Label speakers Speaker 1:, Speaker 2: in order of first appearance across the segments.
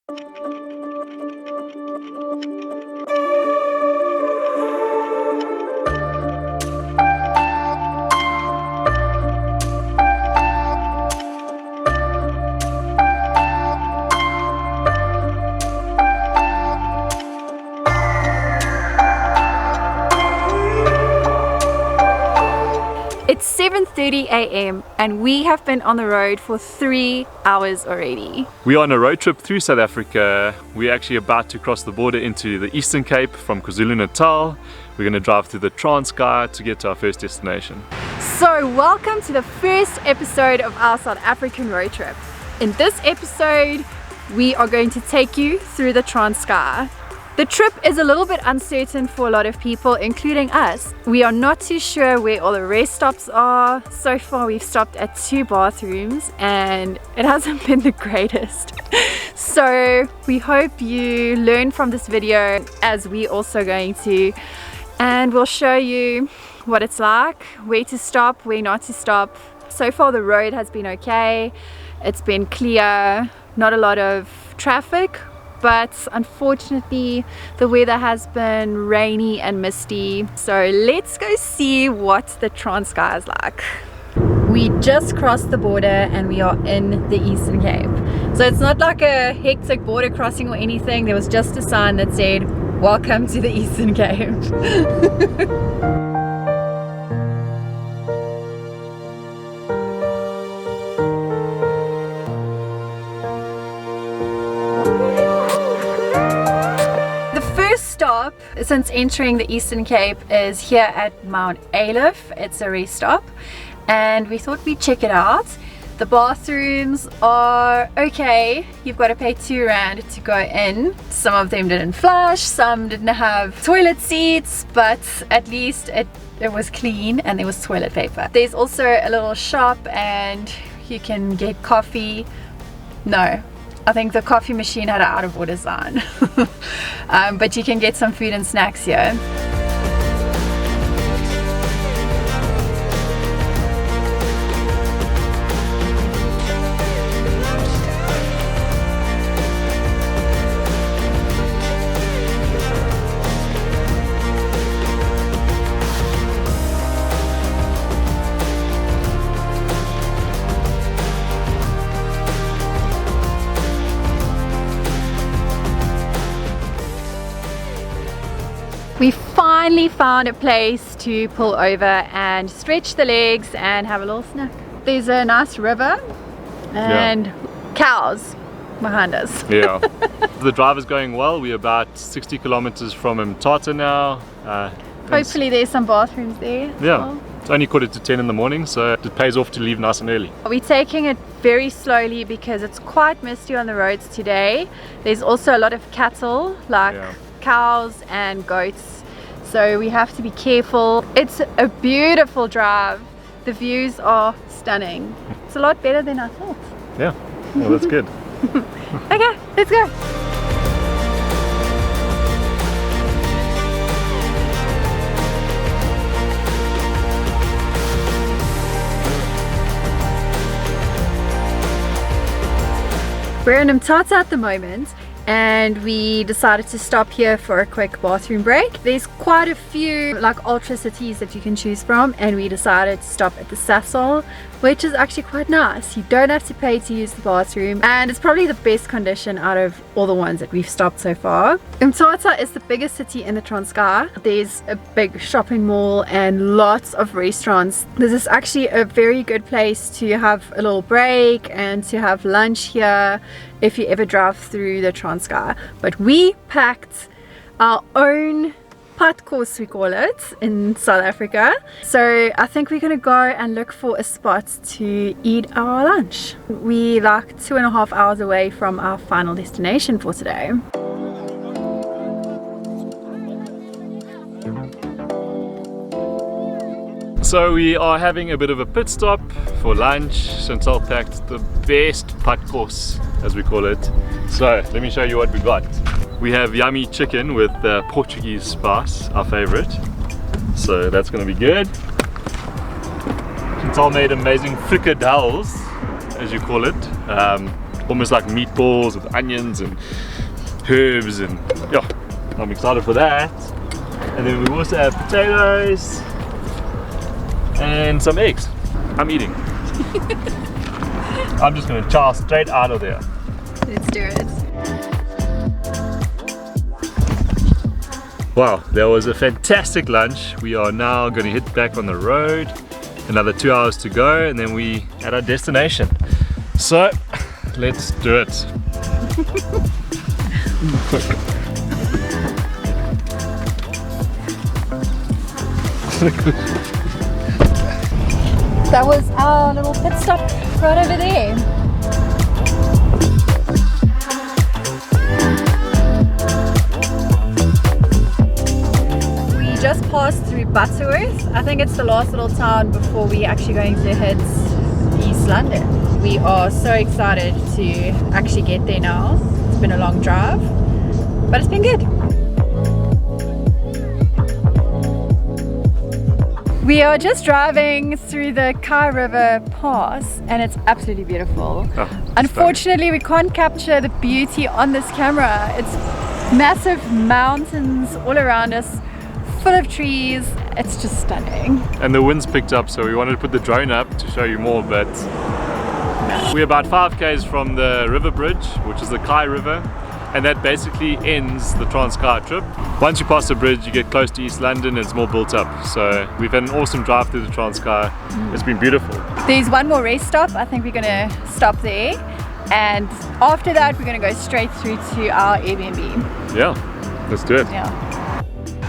Speaker 1: It's 7:30 a.m. and we have been on the road for 3 hours already.
Speaker 2: We are on a road trip through South Africa. We're actually about to cross the border into the Eastern Cape from KwaZulu-Natal. We're going to drive through the Transkei to get to our first destination.
Speaker 1: So welcome to the first episode of our South African road trip. In this episode, we are going to take you through the Transkei. The trip is a little bit uncertain for a lot of people, including us. We are not too sure where all the rest stops are. So far we've stopped at 2 bathrooms and it hasn't been the greatest. So we hope you learn from this video, as we also going to, and we'll show you what it's like, where to stop, where not to stop. So far the road has been okay. It's been clear, not a lot of traffic. But unfortunately the weather has been rainy and misty, so let's go see what the Transkei is like. We just crossed the border and we are in the Eastern Cape. So it's not like a hectic border crossing or anything. There was just a sign that said, "Welcome to the Eastern Cape." Stop since entering the Eastern Cape is here at Mount Aleph. It's a rest stop and we thought we'd check it out. The bathrooms are okay. You've got to pay 2 rand to go in. Some of them didn't flush, some didn't have toilet seats, but at least it was clean and there was toilet paper. There's also a little shop and you can get coffee. No, I think the coffee machine had an out of order sign. But you can get some food and snacks here. We finally found a place to pull over and stretch the legs and have a little snack. There's a nice river and cows behind us.
Speaker 2: Yeah. The drive is going well. We're about 60 kilometers from Mthatha now.
Speaker 1: Hopefully there's some bathrooms there.
Speaker 2: Yeah.
Speaker 1: Well.
Speaker 2: It's only 7:45 in the morning, so it pays off to leave nice and early.
Speaker 1: We're taking it very slowly because it's quite misty on the roads today. There's also a lot of cattle, like cows and goats, so we have to be careful. It's a beautiful drive. The views are stunning. It's a lot better than I thought.
Speaker 2: Yeah, well, that's good.
Speaker 1: Okay, let's go. We're in Mthatha at the moment and we decided to stop here for a quick bathroom break. There's quite a few like ultra cities that you can choose from and we decided to stop at the Sasol, which is actually quite nice. You don't have to pay to use the bathroom and it's probably the best condition out of all the ones that we've stopped so far. Mthatha is the biggest city in the Transkei. There's a big shopping mall and lots of restaurants. This is actually a very good place to have a little break and to have lunch here if you ever drive through the Transkei. But we packed our own padkos, we call it, in South Africa. So I think we're gonna go and look for a spot to eat our lunch. We're like 2.5 hours away from our final destination for today.
Speaker 2: So we are having a bit of a pit stop for lunch. Chantal packed the best padkos, as we call it. So let me show you what we got. We have yummy chicken with Portuguese spice, our favorite. So that's gonna be good. Chantal made amazing frikadelles, as you call it. almost like meatballs with onions and herbs, and yeah, I'm excited for that. And then we also have potatoes and some eggs. I'm eating. I'm just gonna chow straight out of there.
Speaker 1: Let's do it.
Speaker 2: Wow, that was a fantastic lunch. We are now gonna hit back on the road. Another 2 hours to go, and then we at our destination. So, let's do it.
Speaker 1: That was our little pit stop right over there. We just passed through Butterworth. I think it's the last little town before we actually going to hit East London. We are so excited to actually get there now. It's been a long drive, but it's been good. We are just driving through the Kai River Pass and it's absolutely beautiful.
Speaker 2: Oh,
Speaker 1: unfortunately, we can't capture the beauty on this camera. It's massive mountains all around us, full of trees. It's just stunning.
Speaker 2: And the wind's picked up, so we wanted to put the drone up to show you more, but we're about 5 k's from the river bridge, which is the Kai River, and that basically ends the TRANSKEI trip. Once you pass the bridge, you get close to East London and it's more built up. So we've had an awesome drive through the TRANSKEI. It's been beautiful.
Speaker 1: There's one more rest stop. I think we're gonna stop there. And after that, we're gonna go straight through to our Airbnb.
Speaker 2: Yeah, let's do it.
Speaker 1: Yeah.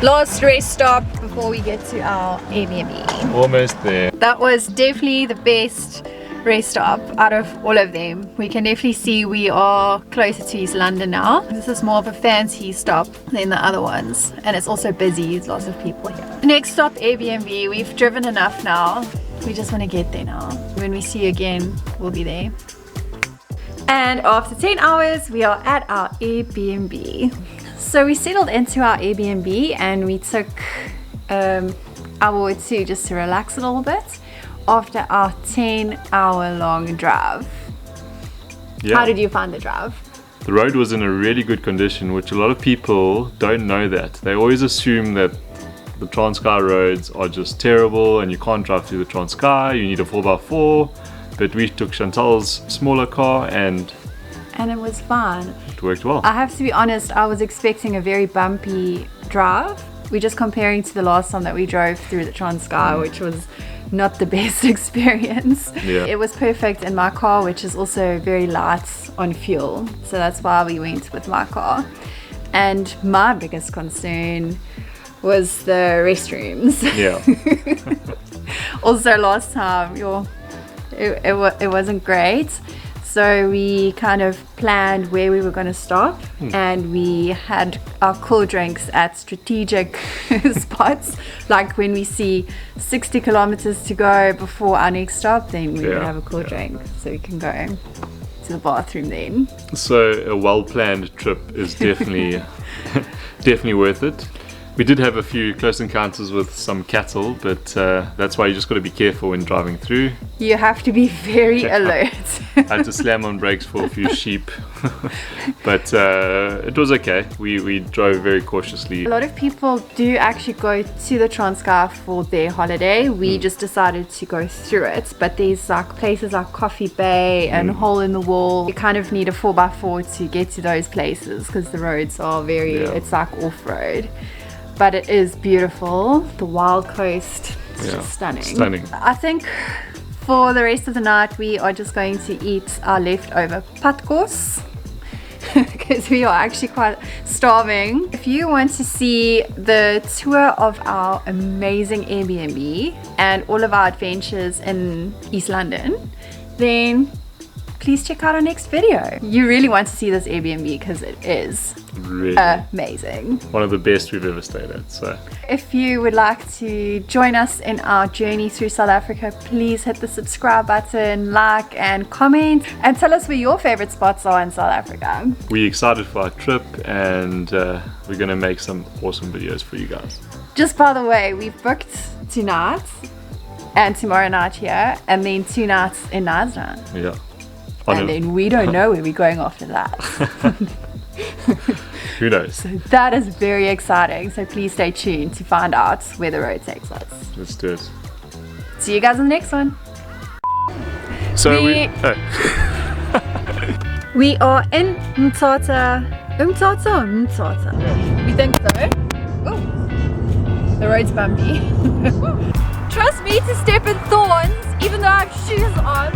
Speaker 1: Last rest stop before we get to our Airbnb.
Speaker 2: Almost there.
Speaker 1: That was definitely the best rest stop out of all of them. We can definitely see we are closer to East London now. This is more of a fancy stop than the other ones, and it's also busy. There's lots of people here. Next stop, Airbnb. We've driven enough now. We just want to get there now. When we see you again, we'll be there. And after 10 hours, we are at our Airbnb. So we settled into our Airbnb and we took an hour or two just to relax a little bit after our 10-hour long drive.
Speaker 2: Yeah.
Speaker 1: How did you find the drive?
Speaker 2: The road was in a really good condition, which a lot of people don't know that. They always assume that the TRANSKEI roads are just terrible and you can't drive through the TRANSKEI, you need a 4x4, but we took Chantal's smaller car and
Speaker 1: it was fun.
Speaker 2: It worked well.
Speaker 1: I have to be honest, I was expecting a very bumpy drive. We're just comparing to the last time that we drove through the TRANSKEI, which was not the best experience.
Speaker 2: Yeah.
Speaker 1: It was perfect in my car, which is also very light on fuel. So that's why we went with my car. And my biggest concern was the restrooms.
Speaker 2: Yeah.
Speaker 1: Also last time, it wasn't great. So we kind of planned where we were going to stop and we had our cool drinks at strategic spots. Like when we see 60 kilometers to go before our next stop, then we would have a cool drink so we can go to the bathroom then.
Speaker 2: So a well-planned trip is definitely definitely worth it. We did have a few close encounters with some cattle, but that's why you just got to be careful when driving through.
Speaker 1: You have to be very alert.
Speaker 2: I had to slam on brakes for a few sheep, but it was okay. We drove very cautiously.
Speaker 1: A lot of people do actually go to the TRANSKEI for their holiday. We just decided to go through it, but there's like places like Coffee Bay and Hole in the Wall. You kind of need a 4x4 to get to those places because the roads are very, it's like off-road. But it is beautiful. The wild coast is just stunning. I think for the rest of the night we are just going to eat our leftover patkos because we are actually quite starving. If you want to see the tour of our amazing Airbnb and all of our adventures in East London, then please check out our next video. You really want to see this Airbnb because it is really amazing.
Speaker 2: One of the best we've ever stayed at. So
Speaker 1: if you would like to join us in our journey through South Africa, please hit the subscribe button, like and comment, and tell us where your favorite spots are in South Africa.
Speaker 2: We're excited for our trip and we're gonna make some awesome videos for you guys.
Speaker 1: Just by the way, we've booked tonight and tomorrow night here and then 2 nights in Nazareth.
Speaker 2: Yeah.
Speaker 1: And then we don't know where we're going after that.
Speaker 2: Who knows?
Speaker 1: So that is very exciting. So please stay tuned to find out where the road takes us.
Speaker 2: Let's do it.
Speaker 1: See you guys in the next one.
Speaker 2: So
Speaker 1: we are in Mthatha. Mthatha. We think so. Oh, the road's bumpy. Trust me to step in thorns, even though I have shoes on.